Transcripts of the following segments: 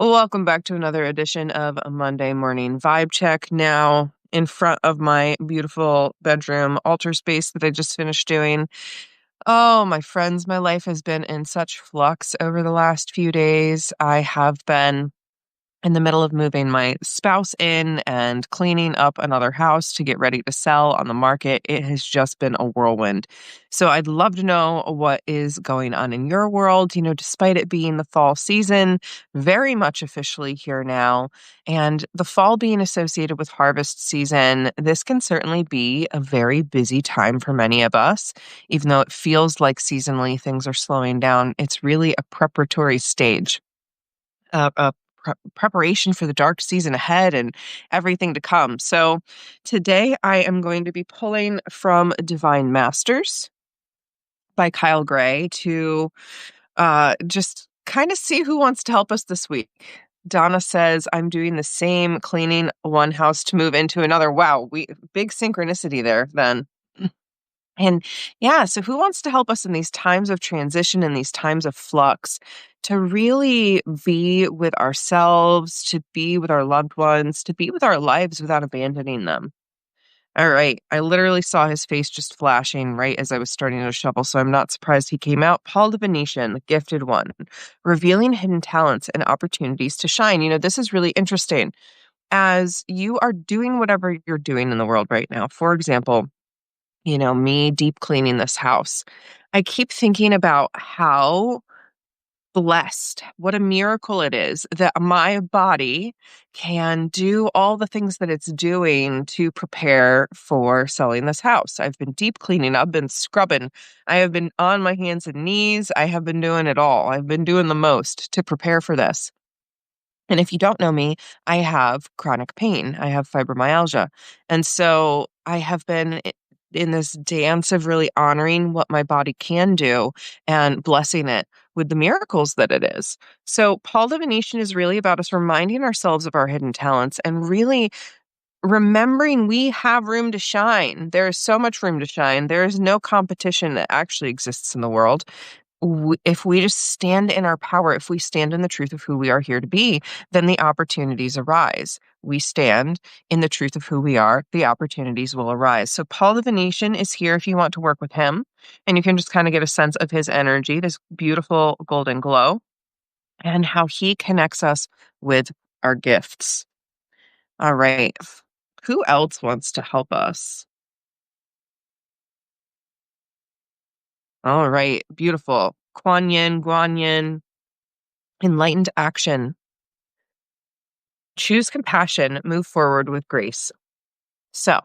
Welcome back to another edition of a Monday Morning Vibe Check. Now, in front of my beautiful bedroom altar space that I just finished doing. Oh, my friends, my life has been in such flux over the last few days. I have been in the middle of moving my spouse in and cleaning up another house to get ready to sell on the market. It has just been a whirlwind. So I'd love to know what is going on in your world, despite it being the fall season, very much officially here now, and the fall being associated with harvest season. This can certainly be a very busy time for many of us. Even though it feels like seasonally things are slowing down, it's really a preparatory stage, a preparation for the dark season ahead and everything to come. So today I am going to be pulling from Divine Masters by Kyle Gray to just kind of see who wants to help us this week. Donna says, I'm doing the same, cleaning one house to move into another. Wow, big synchronicity there then. And yeah, so who wants to help us in these times of transition and these times of flux to really be with ourselves, to be with our loved ones, to be with our lives without abandoning them? All right. I literally saw his face just flashing right as I was starting to shovel, so I'm not surprised he came out. Paul the Venetian, the gifted one, revealing hidden talents and opportunities to shine. This is really interesting. As you are doing whatever you're doing in the world right now, for example, me deep cleaning this house, I keep thinking about how blessed, what a miracle it is that my body can do all the things that it's doing to prepare for selling this house. I've been deep cleaning, I've been scrubbing, I have been on my hands and knees, I have been doing it all. I've been doing the most to prepare for this. And if you don't know me, I have chronic pain. I have fibromyalgia. And so I have been in this dance of really honoring what my body can do and blessing it with the miracles that it is. So Paul the Venetian is really about us reminding ourselves of our hidden talents and really remembering we have room to shine. There is so much room to shine. There is no competition that actually exists in the world. If we just stand in our power, if we stand in the truth of who we are here to be, then the opportunities arise. We stand in the truth of who we are, the opportunities will arise. So Paul the Venetian is here if you want to work with him, and you can just kind of get a sense of his energy, this beautiful golden glow, and how he connects us with our gifts. All right. Who else wants to help us? All right. Beautiful. Kuan Yin, Guan Yin, enlightened action. Choose compassion, move forward with grace. So,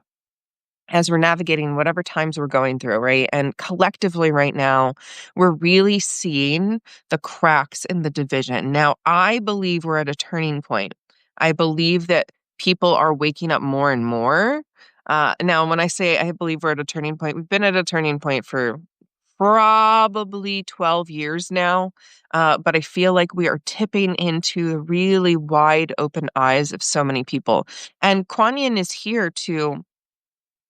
as we're navigating whatever times we're going through, right? And collectively right now, we're really seeing the cracks in the division. Now, I believe we're at a turning point. I believe that people are waking up more and more. Now, when I say I believe we're at a turning point, we've been at a turning point for probably 12 years now. But I feel like we are tipping into the really wide open eyes of so many people. And Kuan Yin is here to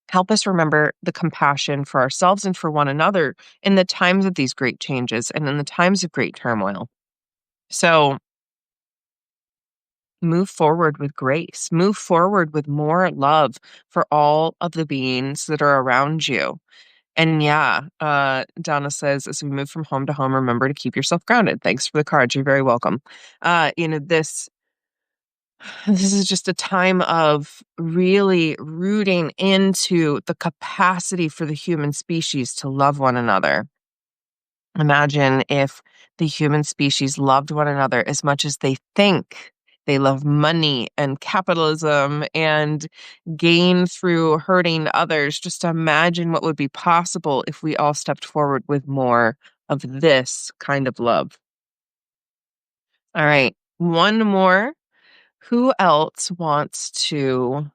help us remember the compassion for ourselves and for one another in the times of these great changes and in the times of great turmoil. So move forward with grace, move forward with more love for all of the beings that are around you. And yeah, Donna says, as we move from home to home, remember to keep yourself grounded. Thanks for the cards. You're very welcome. This is just a time of really rooting into the capacity for the human species to love one another. Imagine if the human species loved one another as much as they think they love money and capitalism and gain through hurting others. Just imagine what would be possible if we all stepped forward with more of this kind of love. All right, one more. Who else wants to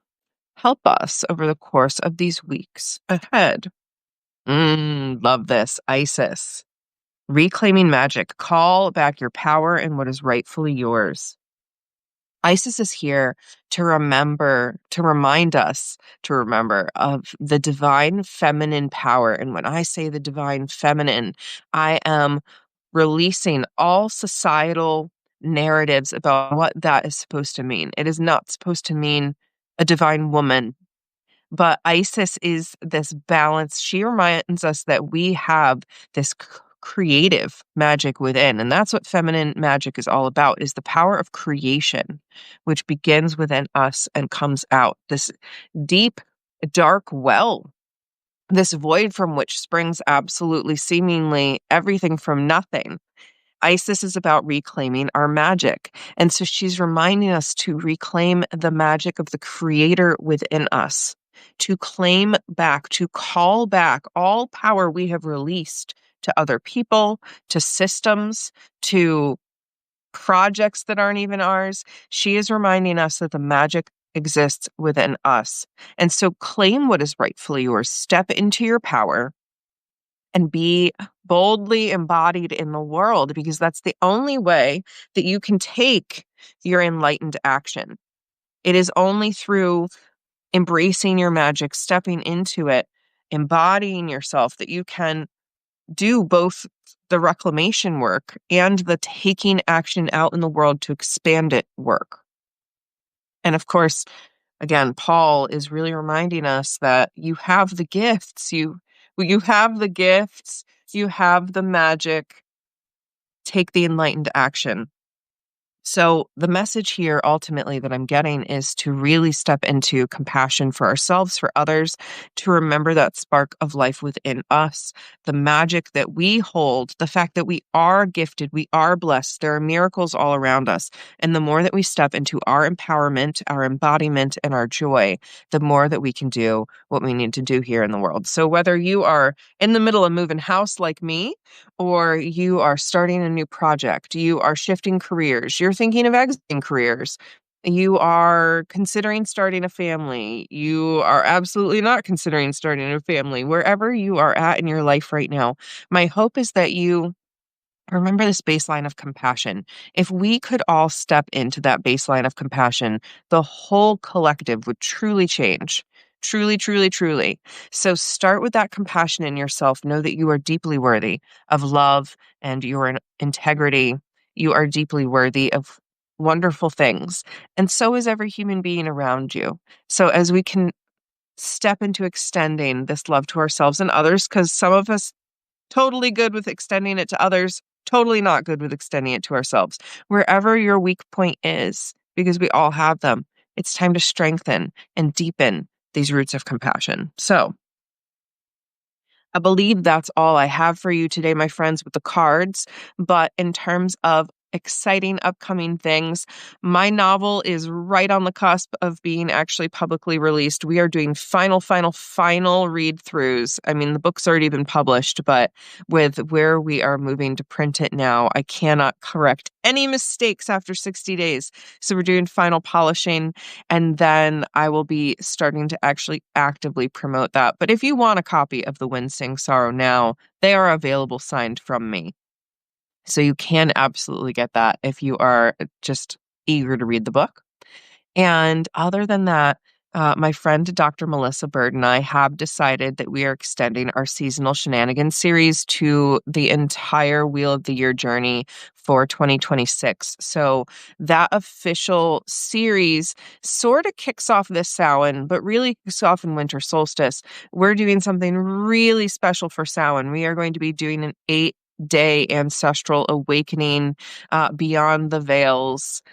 help us over the course of these weeks ahead? Love this. Isis. Reclaiming magic. Call back your power and what is rightfully yours. Isis is here to remind us to remember of the divine feminine power. And when I say the divine feminine, I am releasing all societal narratives about what that is supposed to mean. It is not supposed to mean a divine woman, but Isis is this balance. She reminds us that we have this creative magic within, and that's what feminine magic is all about, is the power of creation, which begins within us and comes out. This deep, dark well, this void from which springs absolutely seemingly everything from nothing. Isis is about reclaiming our magic. And so she's reminding us to reclaim the magic of the creator within us, to claim back, to call back all power we have released to other people, to systems, to projects that aren't even ours. She is reminding us that the magic exists within us. And so claim what is rightfully yours. Step into your power and be boldly embodied in the world, because that's the only way that you can take your enlightened action. It is only through embracing your magic, stepping into it, embodying yourself, that you can do both the reclamation work and the taking action out in the world to expand it work. And of course, again, Paul is really reminding us that you have the gifts, you have the gifts, you have the magic. Take the enlightened action. So the message here ultimately that I'm getting is to really step into compassion for ourselves, for others, to remember that spark of life within us, the magic that we hold, the fact that we are gifted, we are blessed, there are miracles all around us. And the more that we step into our empowerment, our embodiment, and our joy, the more that we can do what we need to do here in the world. So whether you are in the middle of moving house like me, or you are starting a new project, you are shifting careers, you're thinking of exiting careers, you are considering starting a family, you are absolutely not considering starting a family, wherever you are at in your life right now, my hope is that you remember this baseline of compassion. If we could all step into that baseline of compassion, the whole collective would truly change. Truly, truly, truly. So start with that compassion in yourself. Know that you are deeply worthy of love and your integrity. You are deeply worthy of wonderful things. And so is every human being around you. So as we can step into extending this love to ourselves and others, because some of us totally good with extending it to others, totally not good with extending it to ourselves. Wherever your weak point is, because we all have them, it's time to strengthen and deepen these roots of compassion. So I believe that's all I have for you today, my friends, with the cards. But in terms of exciting upcoming things, my novel is right on the cusp of being actually publicly released. We are doing final read throughs. I mean, the book's already been published, but with where we are moving to print it now, I cannot correct any mistakes after 60 days. So we're doing final polishing, and then I will be starting to actually actively promote that. But if you want a copy of The Wind Sings Sorrow now, they are available signed from me. So you can absolutely get that if you are just eager to read the book. And other than that, my friend Dr. Melissa Bird and I have decided that we are extending our seasonal shenanigans series to the entire Wheel of the Year journey for 2026. So that official series sort of kicks off this Samhain, but really kicks off in winter solstice. We're doing something really special for Samhain. We are going to be doing an 8-day ancestral awakening beyond the veils.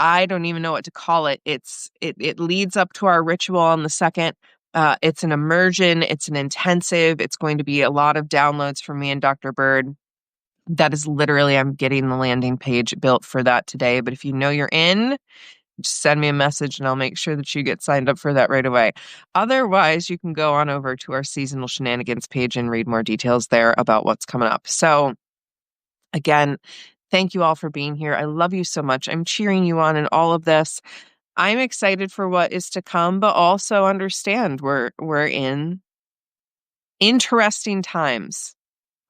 I don't even know what to call it. It leads up to our ritual on the second. It's an immersion. It's an intensive. It's going to be a lot of downloads from me and Dr. Bird. That is literally, I'm getting the landing page built for that today. But if you know you're in, just send me a message and I'll make sure that you get signed up for that right away. Otherwise, you can go on over to our seasonal shenanigans page and read more details there about what's coming up. So again, thank you all for being here. I love you so much. I'm cheering you on in all of this. I'm excited for what is to come, but also understand we're in interesting times,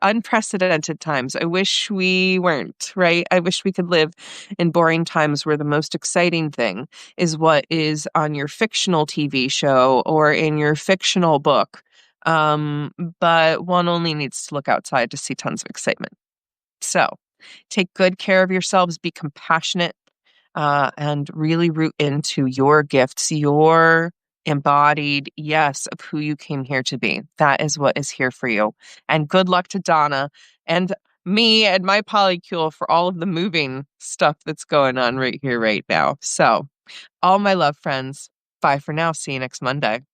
unprecedented times. I wish we weren't, right? I wish we could live in boring times where the most exciting thing is what is on your fictional TV show or in your fictional book. But one only needs to look outside to see tons of excitement. So Take good care of yourselves, be compassionate, and really root into your gifts, your embodied yes of who you came here to be. That is what is here for you. And good luck to Donna and me and my polycule for all of the moving stuff that's going on right here, right now. So, all my love friends, bye for now. See you next Monday.